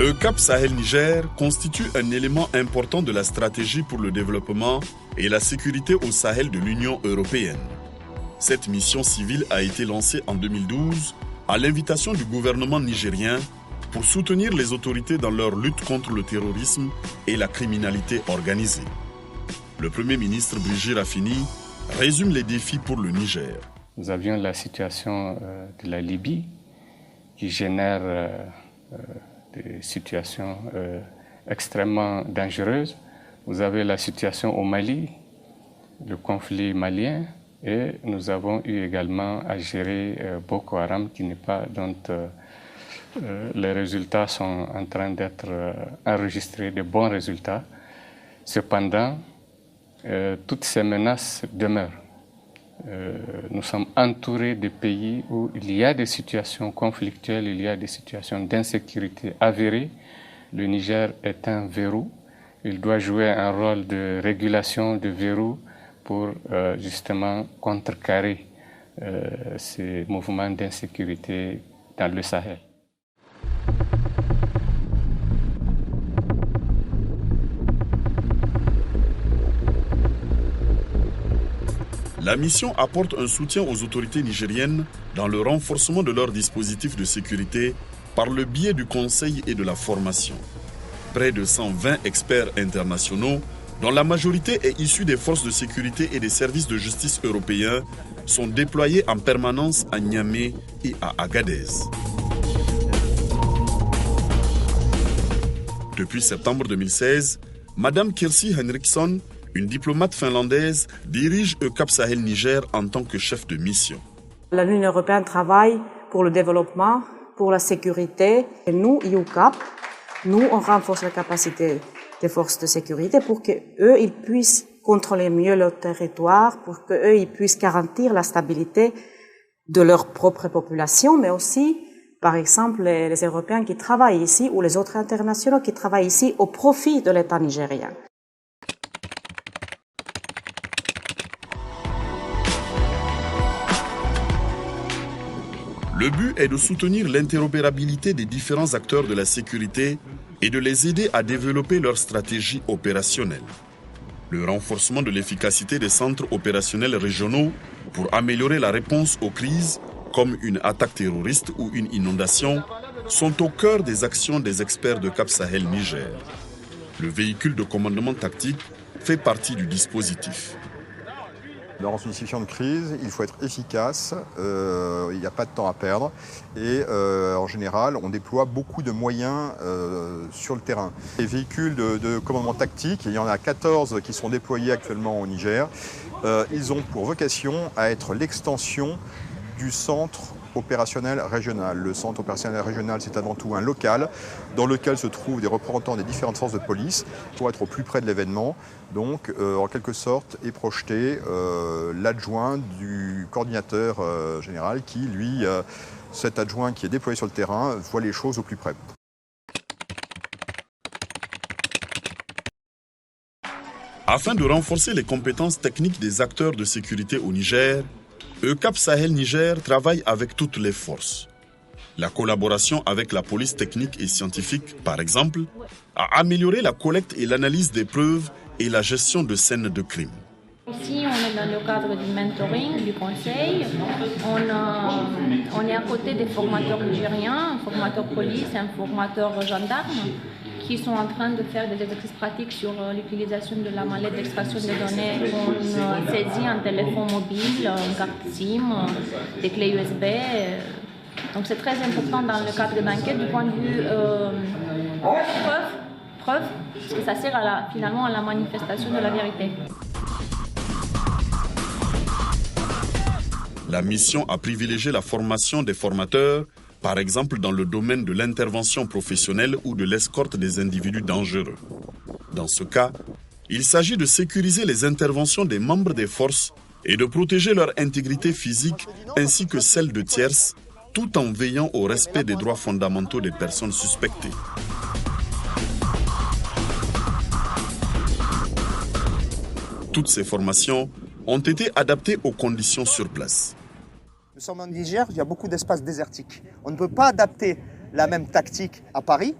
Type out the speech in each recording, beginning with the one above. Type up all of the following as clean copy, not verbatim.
EUCAP Sahel Niger constitue un élément important de la stratégie pour le développement et la sécurité au Sahel de l'Union européenne. Cette mission civile a été lancée en 2012 à l'invitation du gouvernement nigérien pour soutenir les autorités dans leur lutte contre le terrorisme et la criminalité organisée. Le Premier ministre Brigitte Raffini résume les défis pour le Niger. Nous avions la situation de la Libye qui génère des situations extrêmement dangereuses. Vous avez la situation au Mali, le conflit malien, et nous avons eu également à gérer Boko Haram qui n'est pas dont les résultats sont en train d'être enregistrés, de bons résultats. Cependant, toutes ces menaces demeurent. Nous sommes entourés de pays où il y a des situations conflictuelles, il y a des situations d'insécurité avérées. Le Niger est un verrou. Il doit jouer un rôle de régulation de verrou pour justement contrecarrer ces mouvements d'insécurité dans le Sahel. La mission apporte un soutien aux autorités nigériennes dans le renforcement de leurs dispositifs de sécurité par le biais du conseil et de la formation. Près de 120 experts internationaux, dont la majorité est issue des forces de sécurité et des services de justice européens, sont déployés en permanence à Niamey et à Agadez. Depuis septembre 2016, Madame Kirsi Henriksson, une diplomate finlandaise, dirige EUCAP Sahel Niger en tant que chef de mission. L'Union européenne travaille pour le développement, pour la sécurité. Et nous, EUCAP, on renforce la capacité des forces de sécurité pour qu'eux, ils puissent contrôler mieux leur territoire, pour qu'eux, ils puissent garantir la stabilité de leur propre population, mais aussi, par exemple, les Européens qui travaillent ici ou les autres internationaux qui travaillent ici au profit de l'État nigérien. Le but est de soutenir l'interopérabilité des différents acteurs de la sécurité et de les aider à développer leur stratégie opérationnelle. Le renforcement de l'efficacité des centres opérationnels régionaux pour améliorer la réponse aux crises, comme une attaque terroriste ou une inondation, sont au cœur des actions des experts de Cap Sahel Niger. Le véhicule de commandement tactique fait partie du dispositif. Dans une situation de crise, il faut être efficace, il n'y a pas de temps à perdre et en général, on déploie beaucoup de moyens sur le terrain. Les véhicules de commandement tactique, il y en a 14 qui sont déployés actuellement au Niger. Ils ont pour vocation à être l'extension du centre opérationnel régional. Le centre opérationnel régional, c'est avant tout un local dans lequel se trouvent des représentants des différentes forces de police pour être au plus près de l'événement. Donc, en quelque sorte, est projeté l'adjoint du coordinateur général qui, lui, cet adjoint qui est déployé sur le terrain, voit les choses au plus près. Afin de renforcer les compétences techniques des acteurs de sécurité au Niger, EUCAP Sahel Niger travaille avec toutes les forces. La collaboration avec la police technique et scientifique, par exemple, a amélioré la collecte et l'analyse des preuves et la gestion de scènes de crime. Ici, on est dans le cadre du mentoring, du conseil. On est à côté des formateurs nigériens, un formateur police, un formateur gendarme, qui sont en train de faire des exercices pratiques sur l'utilisation de la mallette d'extraction des données. On saisit un téléphone mobile, une carte SIM, des clés USB. Donc c'est très important dans le cadre d'enquête du point de vue preuve, parce que ça sert finalement à la manifestation de la vérité. La mission a privilégié la formation des formateurs, par exemple dans le domaine de l'intervention professionnelle ou de l'escorte des individus dangereux. Dans ce cas, il s'agit de sécuriser les interventions des membres des forces et de protéger leur intégrité physique ainsi que celle de tierces, tout en veillant au respect des droits fondamentaux des personnes suspectées. Toutes ces formations ont été adaptées aux conditions sur place. Nous sommes en Niger, il y a beaucoup d'espaces désertiques. On ne peut pas adapter la même tactique à Paris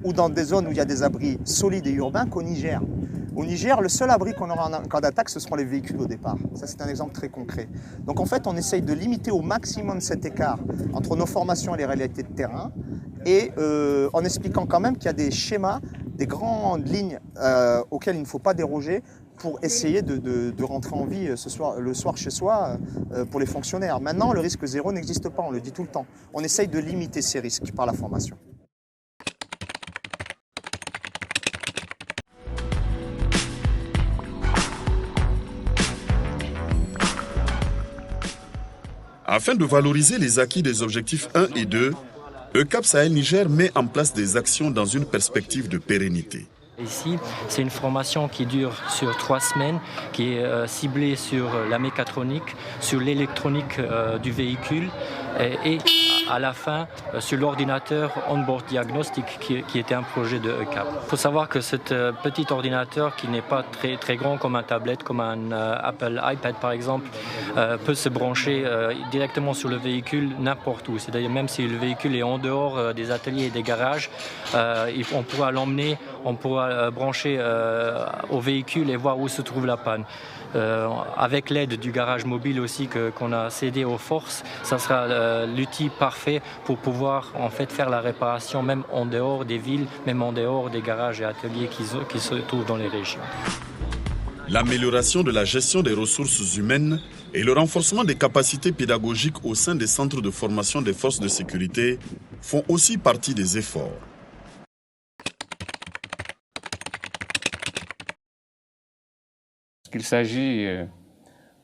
ou dans des zones où il y a des abris solides et urbains qu'au Niger. Au Niger, le seul abri qu'on aura en cas d'attaque, ce seront les véhicules au départ. Ça, c'est un exemple très concret. Donc en fait, on essaye de limiter au maximum cet écart entre nos formations et les réalités de terrain, et en expliquant quand même qu'il y a des schémas, des grandes lignes auxquelles il ne faut pas déroger pour essayer de rentrer en vie le soir chez soi pour les fonctionnaires. Maintenant, le risque zéro n'existe pas, on le dit tout le temps. On essaye de limiter ces risques par la formation. Afin de valoriser les acquis des objectifs 1 et 2, ECAP Sahel Niger met en place des actions dans une perspective de pérennité. Ici, c'est une formation qui dure sur 3 semaines, qui est ciblée sur la mécatronique, sur l'électronique du véhicule et à la fin sur l'ordinateur On-Board Diagnostic qui était un projet de ECAP. Il faut savoir que ce petit ordinateur qui n'est pas très grand comme un tablette, comme un Apple iPad par exemple, peut se brancher directement sur le véhicule n'importe où. C'est-à-dire même si le véhicule est en dehors des ateliers et des garages, on pourra l'emmener, on pourra brancher au véhicule et voir où se trouve la panne. Avec l'aide du garage mobile aussi qu'on a cédé aux forces, ça sera l'outil parfait pour pouvoir en fait faire la réparation même en dehors des villes, même en dehors des garages et ateliers qui se trouvent dans les régions. L'amélioration de la gestion des ressources humaines et le renforcement des capacités pédagogiques au sein des centres de formation des forces de sécurité font aussi partie des efforts. Il s'agit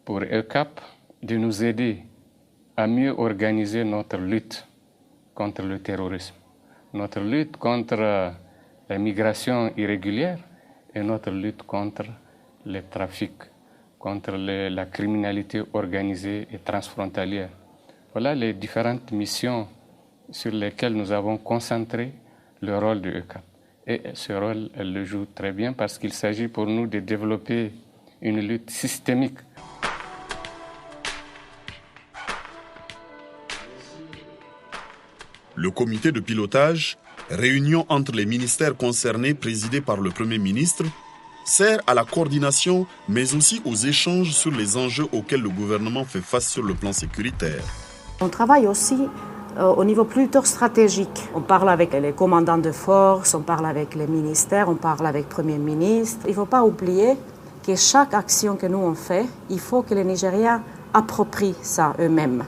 pour ECAP de nous aider à mieux organiser notre lutte contre le terrorisme, notre lutte contre la migration irrégulière et notre lutte contre les trafics, contre la criminalité organisée et transfrontalière. Voilà les différentes missions sur lesquelles nous avons concentré le rôle de ECAP. Et ce rôle, elle le joue très bien parce qu'il s'agit pour nous de développer une lutte systémique. Le comité de pilotage, réunion entre les ministères concernés présidé par le Premier ministre, sert à la coordination mais aussi aux échanges sur les enjeux auxquels le gouvernement fait face sur le plan sécuritaire. On travaille aussi au niveau plutôt stratégique. On parle avec les commandants de force, on parle avec les ministères, on parle avec le Premier ministre. Il ne faut pas oublier que chaque action que nous on fait, il faut que les Nigériens approprient ça eux-mêmes.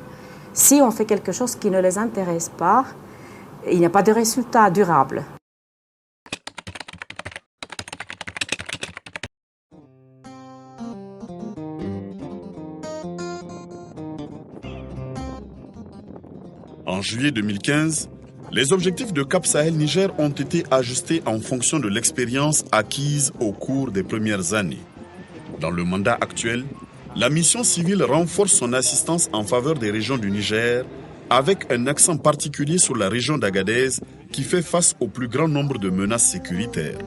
Si on fait quelque chose qui ne les intéresse pas, il n'y a pas de résultat durable. En juillet 2015, les objectifs de Cap Sahel Niger ont été ajustés en fonction de l'expérience acquise au cours des premières années. Dans le mandat actuel, la mission civile renforce son assistance en faveur des régions du Niger, avec un accent particulier sur la région d'Agadez qui fait face au plus grand nombre de menaces sécuritaires.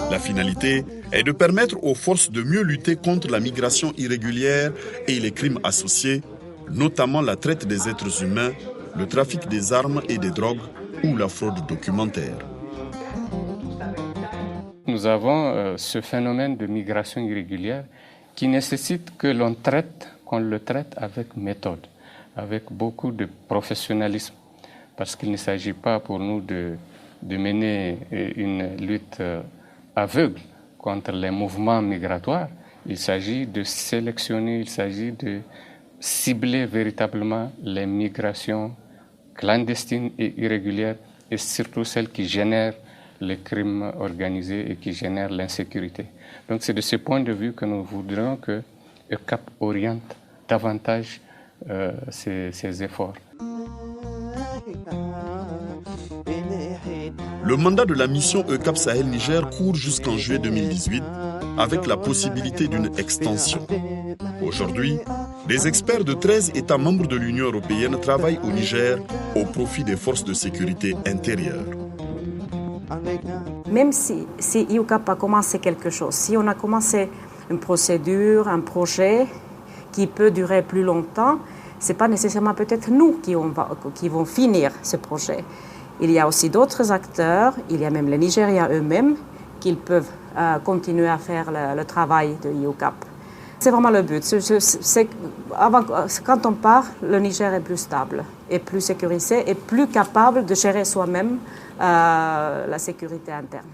La finalité est de permettre aux forces de mieux lutter contre la migration irrégulière et les crimes associés, notamment la traite des êtres humains, le trafic des armes et des drogues ou la fraude documentaire. Nous avons ce phénomène de migration irrégulière qui nécessite que qu'on le traite avec méthode, avec beaucoup de professionnalisme, parce qu'il ne s'agit pas pour nous de mener une lutte aveugle contre les mouvements migratoires. Il s'agit de sélectionner, il s'agit de cibler véritablement les migrations clandestines et irrégulières et surtout celles qui génèrent les crimes organisés et qui génèrent l'insécurité. Donc c'est de ce point de vue que nous voudrions que ECAP oriente davantage ses efforts. Le mandat de la mission ECAP Sahel Niger court jusqu'en juillet 2018 avec la possibilité d'une extension. Aujourd'hui, des experts de 13 États membres de l'Union européenne travaillent au Niger au profit des forces de sécurité intérieures. Même si EUCAP a commencé quelque chose, si on a commencé une procédure, un projet qui peut durer plus longtemps, ce n'est pas nécessairement peut-être nous qui vont finir ce projet. Il y a aussi d'autres acteurs, il y a même les Nigériens eux-mêmes, qui peuvent continuer à faire le travail de EUCAP. C'est vraiment le but. Quand on part, le Niger est plus stable, et plus sécurisé, et plus capable de gérer soi-même la sécurité interne.